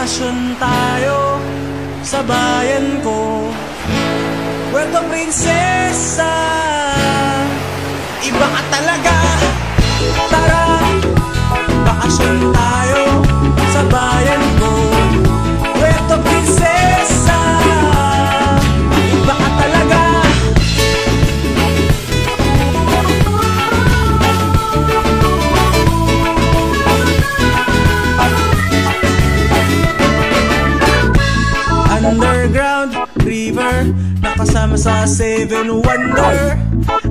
Bakasyon tayo sa bayan ko, Puerto Princesa. Iba ka talaga. Tara, bakasyon tayo sa bayan ko, Puerto Princesa. Iba ka talaga. Underground river, nakasama sa Seven Wonder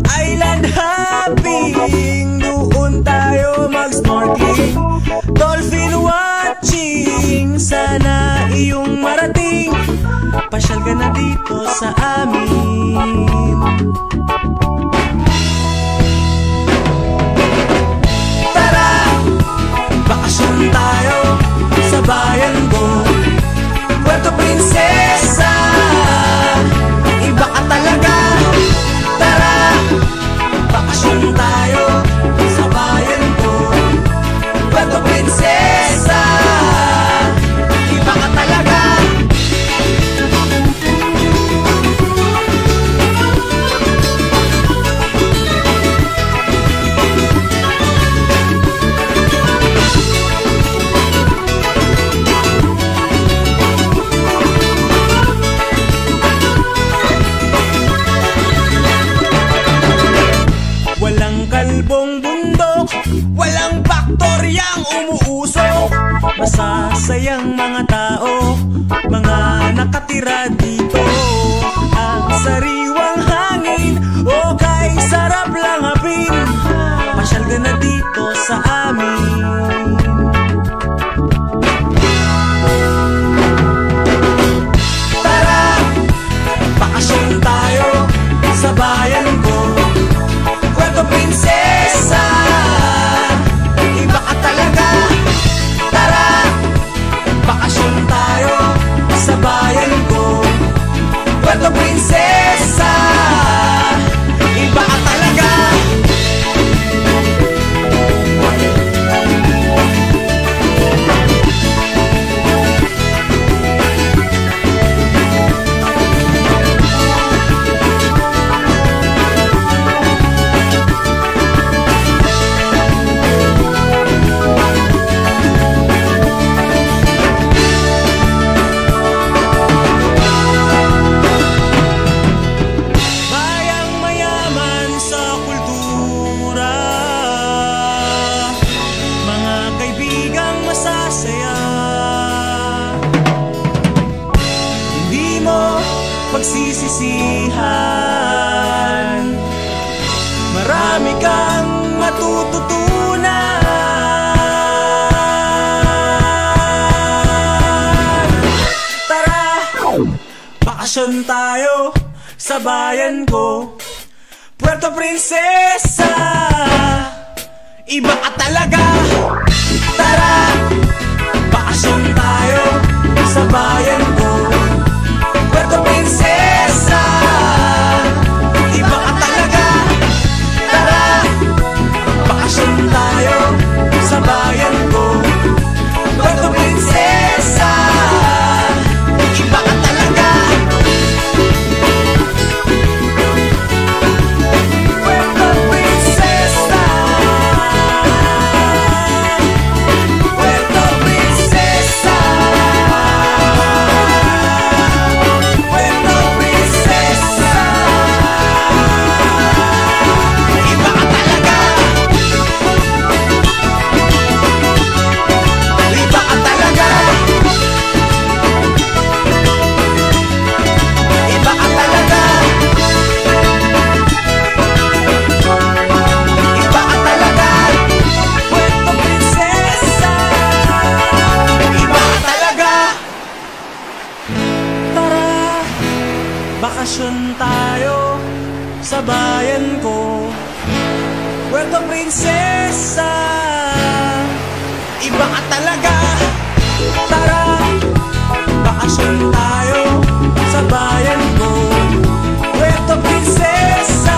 Island hopping. Doon tayo mag-snorkeling, dolphin watching. Sana iyong marating, pasyal ka na dito sa amin. Tara, bakasyon tayo sa bayan ko, Puerto Princesa. Iba ka talaga. Tara, bakasyon tayo sa bayan ko, Puerto Princesa. Iba ka talaga. Walang kalbong bundok, walang baktoryang umuusok. Masasayang mga tao, mga nakatira dito. Ang sariwang hangin, o kay sarap lang hapin. Pasyal ka na dito sa amin. Tara, bakasyon tayo sa bayan ko, Puerto Princesa. Iba ka talaga. Tara, bakasyon tayo sa bayan ko, Puerto Princesa. Iba ka talaga. Pagsisisihan, marami kang matututunan. Tara, bakasyon tayo sa bayan ko, Puerto Princesa. Iba ka talaga. Tara, bakasyon tayo sa bayan ko, Puerto Princesa. Iba ka talaga. Tara, bakasyon tayo sa bayan ko, Puerto Princesa. Iba ka talaga. Puerto Princesa. Puerto Princesa. Bakasyon tayo sa bayan ko, Puerto Princesa. Iba ka talaga. Tara, bakasyon tayo sa bayan ko, Puerto Princesa.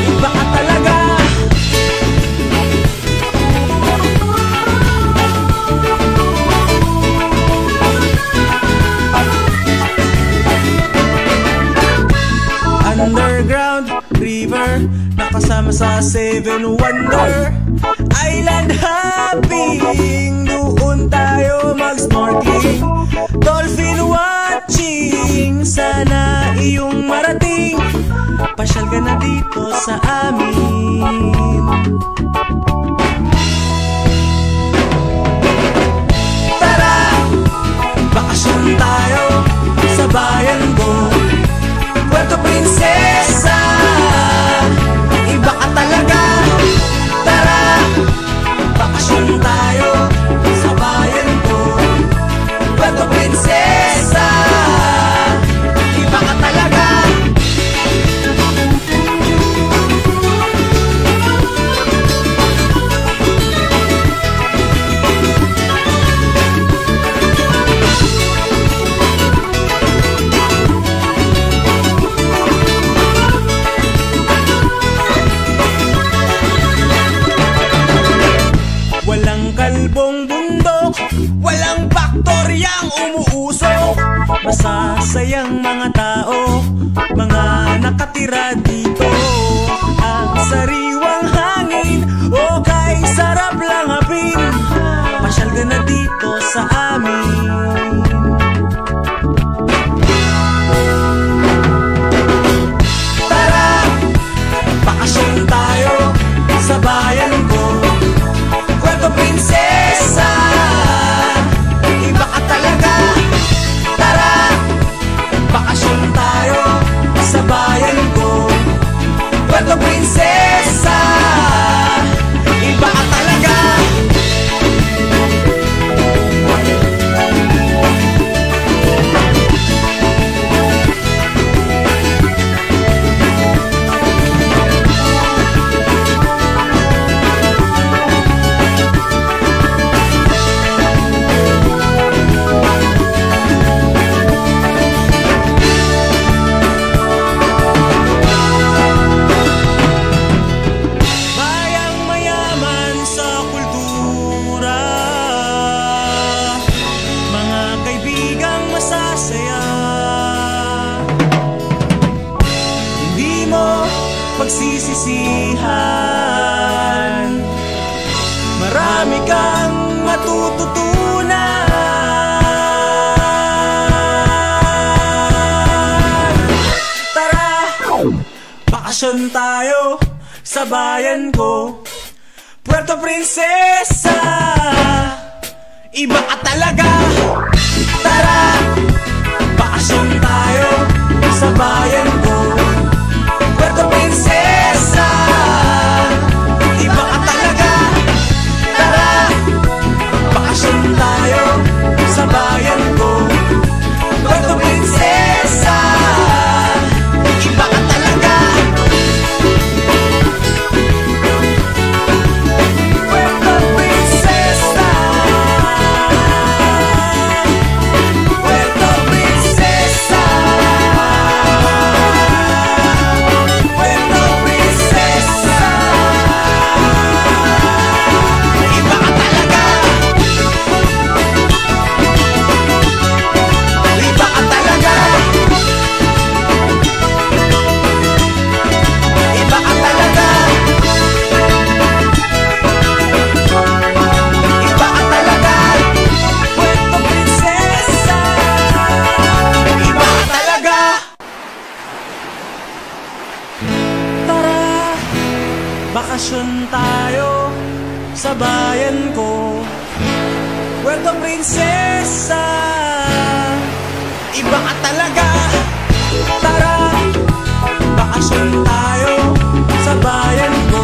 Iba ka talaga. nakasama sa Seven Wonder Island hopping. Doon tayo mag-snorkeling, dolphin watching. Sana iyong marating, pasyal ka na dito sa amin. Tara, bakasyon tayo sa bayan ko, Puerto Princesa. Iba ka talaga. Tara, bakasyon tayo sa bayan ko, Puerto Princesa. Iba ka talaga. Walang kalbong bundok, walang baktoryang umuusok. Masasayang mga tao, mga nakatira dito. Ang sariwang hangin, o kay sarap lang hapin. Pasyal ka na dito sa amin. Tara, bakasyon tayo sa bayan ko, Puerto Princesa. Iba ka talaga. Tara, bakasyon tayo sa bayan ko, Puerto Princesa. Iba ka talaga. Pagsisisihan, marami kang matututunan. Tara, bakasyon tayo sa bayan ko, Puerto Princesa. Iba ka talaga. Tara, bakasyon tayo sa bayan ko, Puerto Princesa. Iba ka talaga. Tara, bakasyon tayo sa bayan ko, Puerto Princesa. Iba ka talaga. Puerto Princesa. Puerto Princesa. Bakasyon tayo sa bayan ko, Puerto Princesa. Iba ka talaga. Tara, bakasyon tayo sa bayan ko,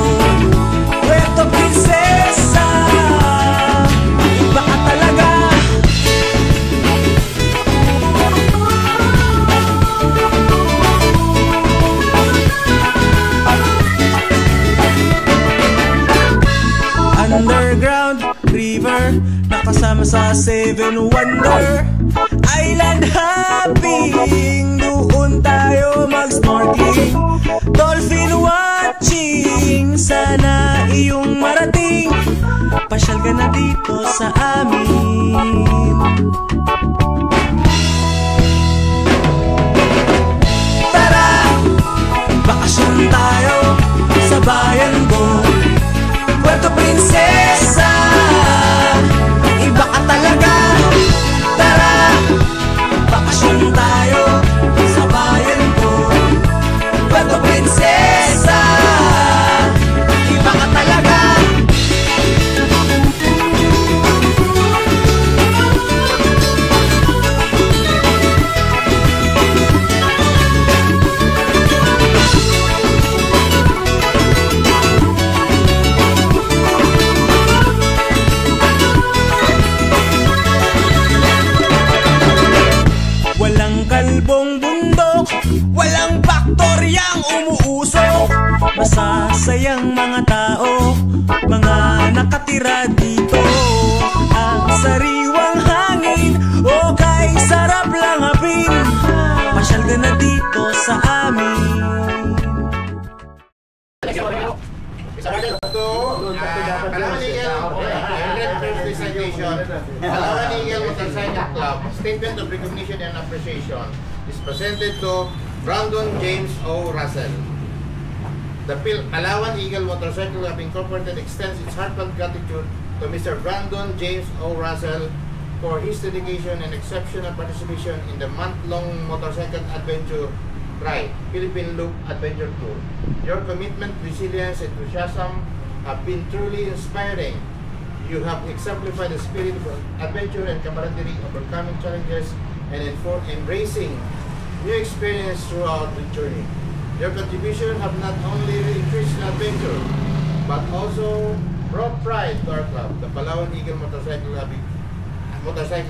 Puerto Princesa. Iba ka talaga. Underground river, nakasama sa Seven Wonder Island hopping. Doon tayo mag-snorkeling, dolphin watching. Sana iyong marating, pasyal ka na dito sa amin. Tara, bakasyon tayo sa Toryang umuusok, masasayang mga tao, mga nakatira dito. Ang sariwang hangin, okay, sarap lang hapin. Pasyal ka na dito sa amin. Palawan Eagle Motorcycle Club Statement of Recognition and Appreciation is presented to Brandon James O. Russell. The Palawan Eagle Motorcycle Club Incorporated extends its heartfelt gratitude to Mr. Brandon James O. Russell for his dedication and exceptional participation in the month-long motorcycle adventure ride, Philippine Loop Adventure Tour. Your commitment, resilience, and enthusiasm have been truly inspiring. You have exemplified the spirit of adventure and camaraderie, overcoming challenges and embracing new experience throughout the journey. Your contribution have not only increased in adventure, but also brought pride to our club, the Palawan Eagle Motorcycle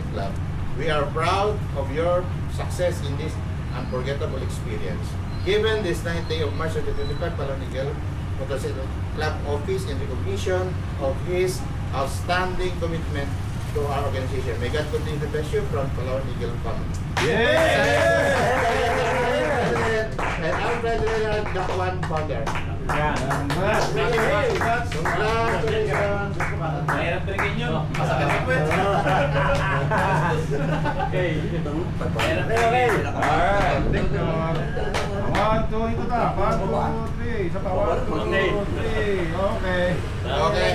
Club. We are proud of your success in this unforgettable experience. Given this 9th day of March 2025, Palawan Eagle Motorcycle Club Office in recognition of his outstanding commitment to our organization. May God continue to bless you from Palawan Eagle family. And I'm President Dakwan Founder. Congratulations. Mahirap talaga nyo. Masakit sa kwet. Okay. Okay. Alright. Take two. 1, 2, ito ta. 1, 2, 3. Isa pa. 1, 2, 3. Okay. Okay.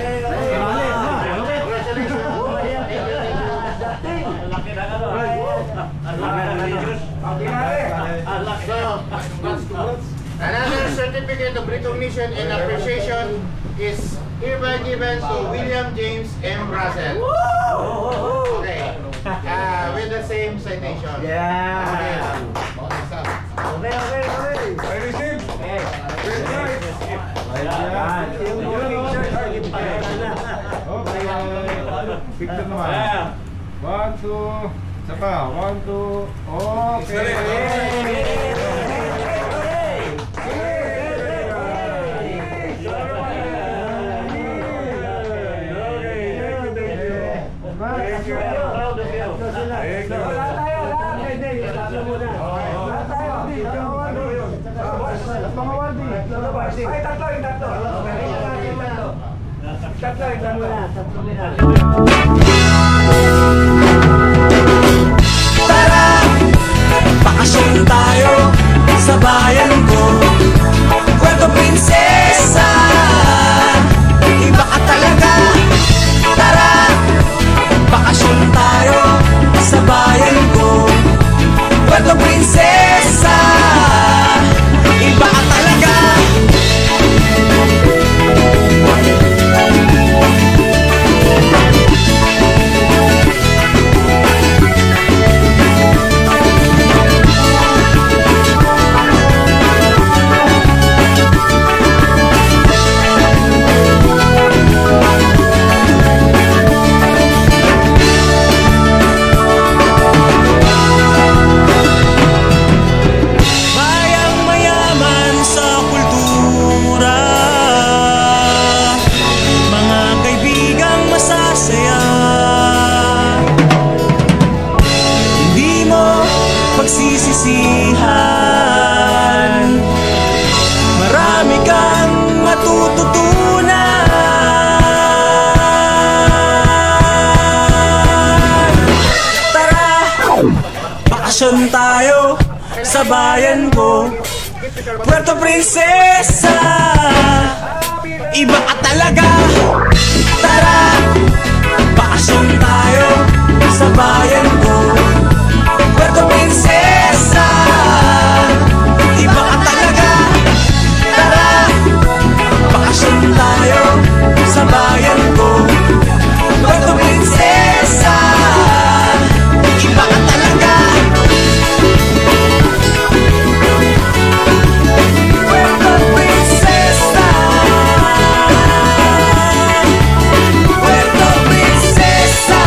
Another certificate of recognition and appreciation is hereby given to William James M. Russell. Okay. With the same citation. Yeah. Okay. I receive. Okay. Picture naman. 1, 2. Isa pa. 1, 2. Okay. Tara, bakasyon tayo sa bayan ko, Puerto Princesa. Iba ka talaga. Tara, bakasyon tayo sa bayan ko, Puerto Princesa. Iba ka talaga. Pagsisisihan, marami kang matututunan. Tara, bakasyon tayo sa bayan ko, Puerto Princesa. Iba ka talaga. Tara, bakasyon tayo sa bayan ko, Puerto Princesa. Iba ka talaga. Tara, bakasyon tayo sa bayan ko, Puerto Princesa. Iba ka talaga. Puerto Princesa. Puerto Princesa.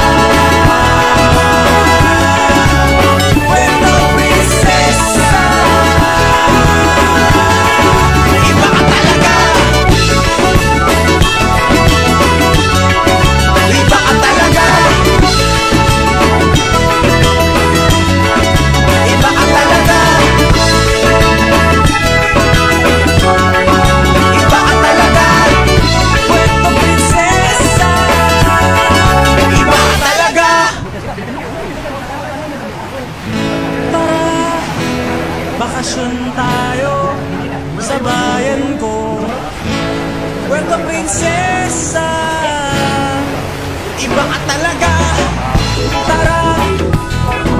Puerto Princesa. tayo sa bayan ko. Puerto Princesa, iba ka talaga. Tara,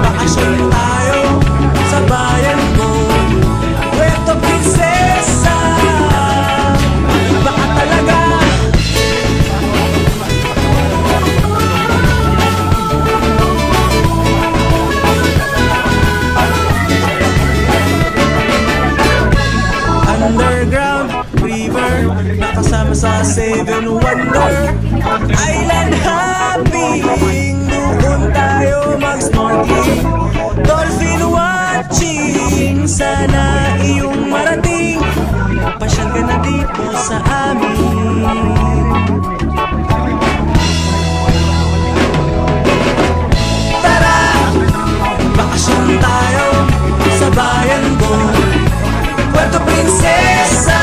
bakasyon tayo sa bayan ko. Puerto Princesa, iba ka talaga. Underground river, nakasama sa Seven Wonder Island hopping. Doon tayo mag-snorkeling, dolphin watching. Sana iyong marating, pasyal ka na dito sa amin. Tara, bakasyon tayo sa bayan ko. Puerto Princesa,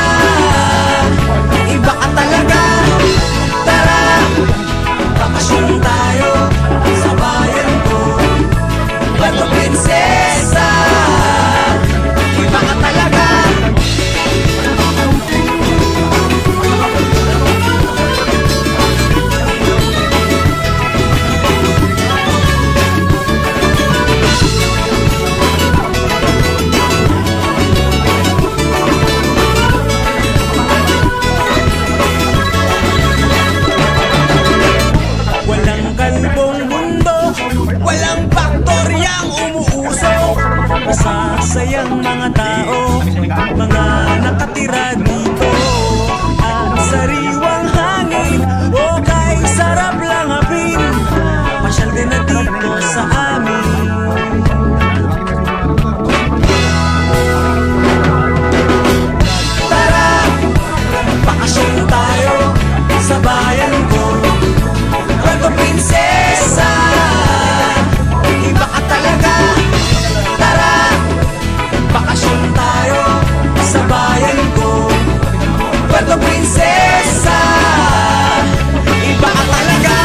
iba ka talaga. Tara, bakasyon tayo sa bayan ko. Puerto Princesa, iba ka talaga. Walang baktoryang umuusok. Masasayang mga tao, mga nakatira dito. Ang sariwang hangin, okay, sarap lang hapin. Pasyal din na dito sa amin. Tara, bakasyon tayo sa bayan ko. Puerto Princesa, iba ka talaga. Tara, bakasyon tayo sa bayan ko. Puerto Princesa, iba ka talaga.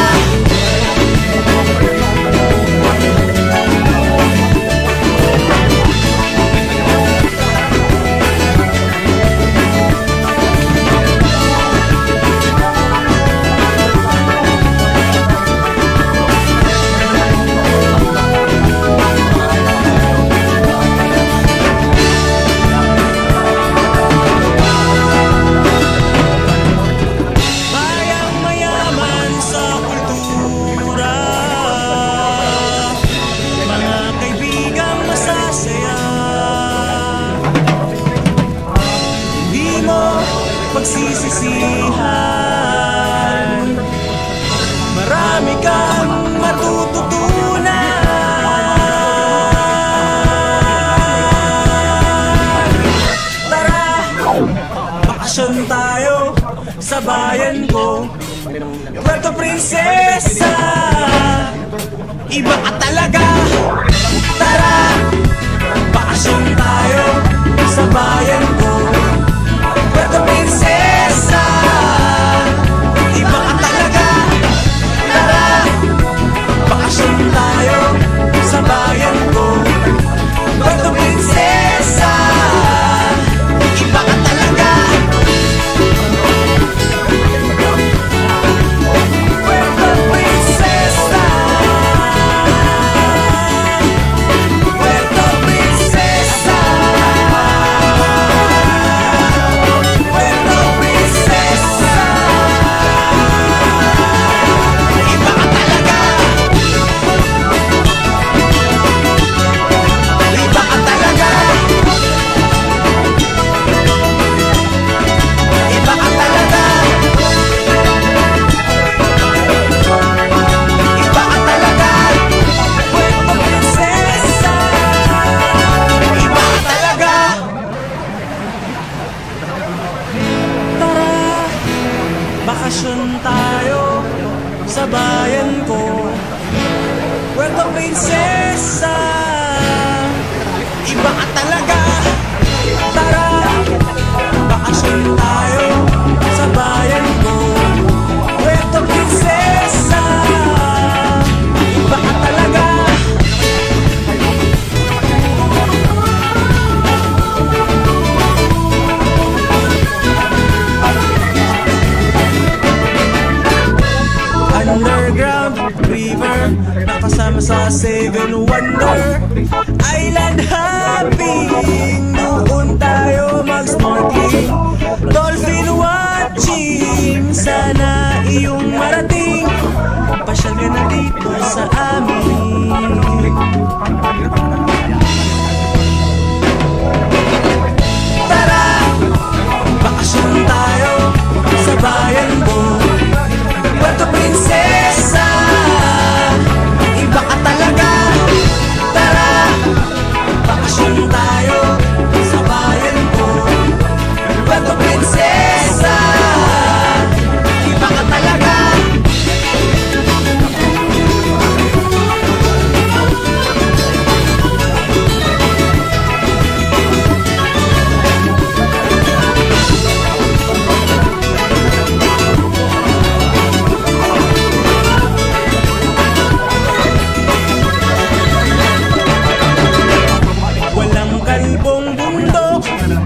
Pagsisisihan, marami kang matututunan. Tara, bakasyon tayo sa bayan ko. Puerto Princesa, iba ka talaga. Tara, bakasyon tayo sa bayan ko. Puerto Princesa, iba ka talaga. Tara, bakasyon tayo sa bayan ko. Puerto Princesa, iba ka talaga. Puerto Princesa, Puerto Princesa, Puerto Princesa, iba ka talaga. Iba ka talaga. Iba ka talaga. Iba ka talaga. Puerto Princesa, iba ka talaga. Tara, bakasyon tayo sa bayan ko. Puerto Princesa, iba ka talaga. Tara, bakasyon tayo sa bayan ko. Puerto Princesa, iba ka talaga. nakasama sa Seven Wonder Island hopping. Doon tayo mag-snorkeling, dolphin watching. Sana iyong marating, pasyal ka na dito sa amin. Tara, bakasyon tayo sa bayan mo, Puerto Princesa. Iba ka talaga. Tara, bakasyon tayo sa bayan mo, Puerto Princesa. Iba ka talaga.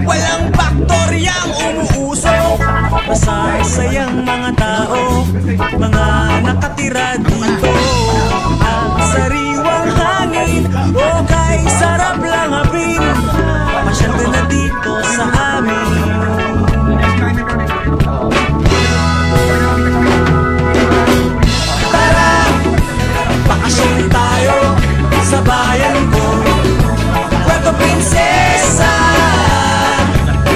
Walang baktoryang umuusok, masasayang mga tao, mga nakatira dito. Ang sariwang hangin, okay, sarap lang hapin. Pasyal ka na dito sa amin. Tara, bakasyon tayo sa bayan ko, Puerto Princesa.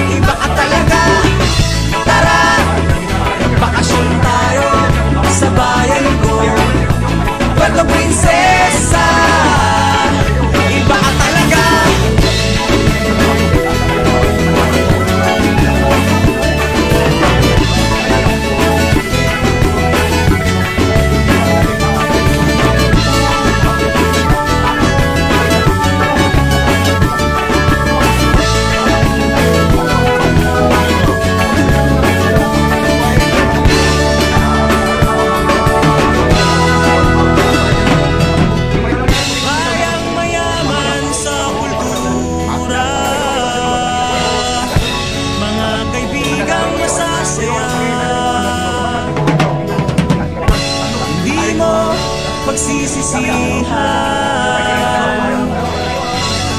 Iba ka talaga. Tara, bakasyon tayo sa bayan ko, Puerto Princesa. Iba ka talaga. Pagsisisihan,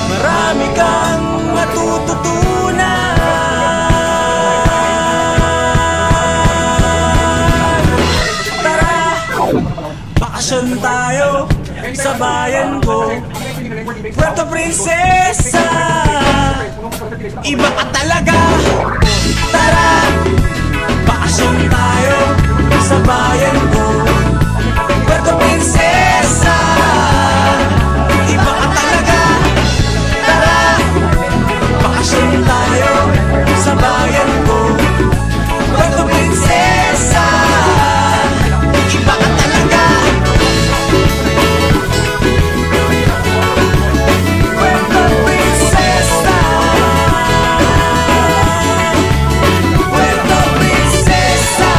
marami kang matututunan. Tara, bakasyon tayo sa bayan ko, Puerto Princesa. Iba ka talaga. Tara, bakasyon tayo sa bayan ko, Puerto Princesa. Iba ka talaga. Tara, bakasyon tayo sa bayan ko, Puerto Princesa. Iba ka talaga. Puerto Princesa. Puerto Princesa.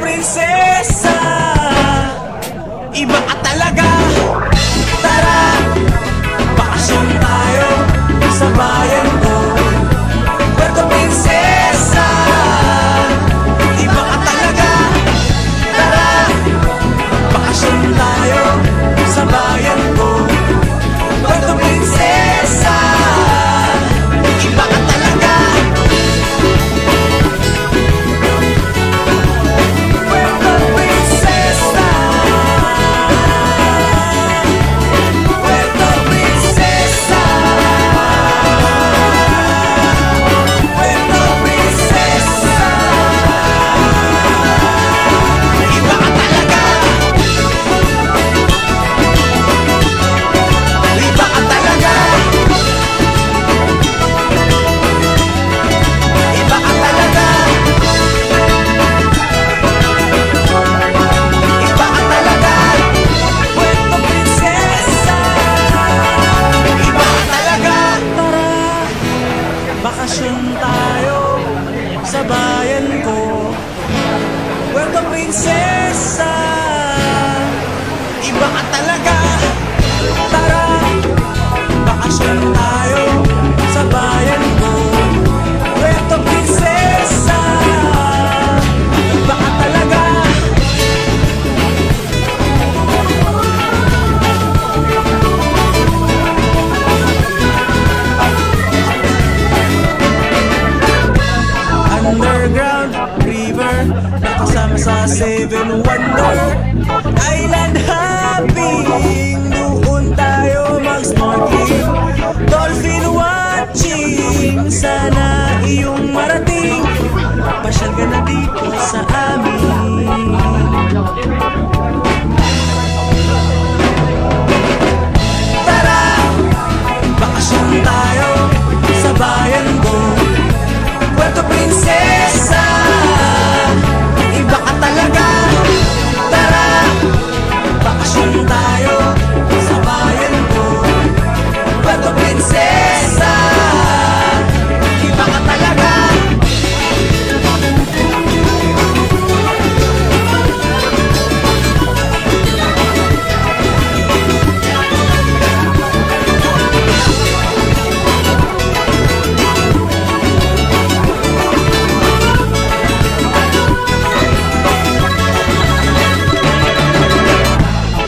Prinsesa, iba ka talaga. Tara, bakasyon tayo sa bayan ko, Puerto Princesa, iba ka talaga. Tara, bakasyon tayo sa bayan ko, Puerto Princesa, iba ka talaga. Puerto Princesa, Puerto Princesa, Puerto Princesa, iba ka talaga. Iba ka talaga. Iba ka talaga. Iba ka talaga. Puerto Princesa, iba ka talaga. Tara, bakasyon tayo sa bayan ko, Puerto Princesa, iba ka talaga. Tara, bakasyon tayo sa bayan ko, Puerto Princesa, iba ka talaga. Underground river, nakasama sa Seven Wonder Island hopping. Doon tayo mag-snorkeling, dolphin watching. Sana iyong marating, pasyal ka na dito sa amin. Tara, bakasyon tayo sa bayan ko, Puerto Princesa, iba ka talaga. Tara, bakasyon tayo sa bayan ko, Puerto Princesa, iba ka talaga.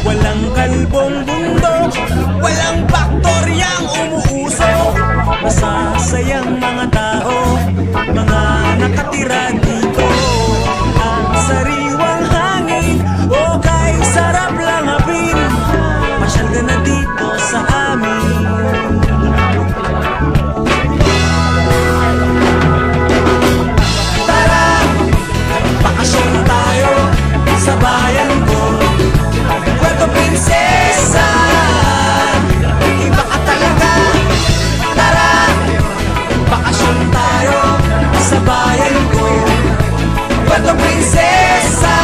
Walang kalbong bundok, walang bakteryang umuusok. Masasayang mga tao, mga nakatira dito. Ang sariwang hangin, o kay sarap lang hapin. Pasyal ka na dito sa amin. Tara, bakasyon tayo sa bayan ko, Puerto Princesa, iba ka talaga. Tara, bakasyon tayo sa bayan ko, Puerto Princesa,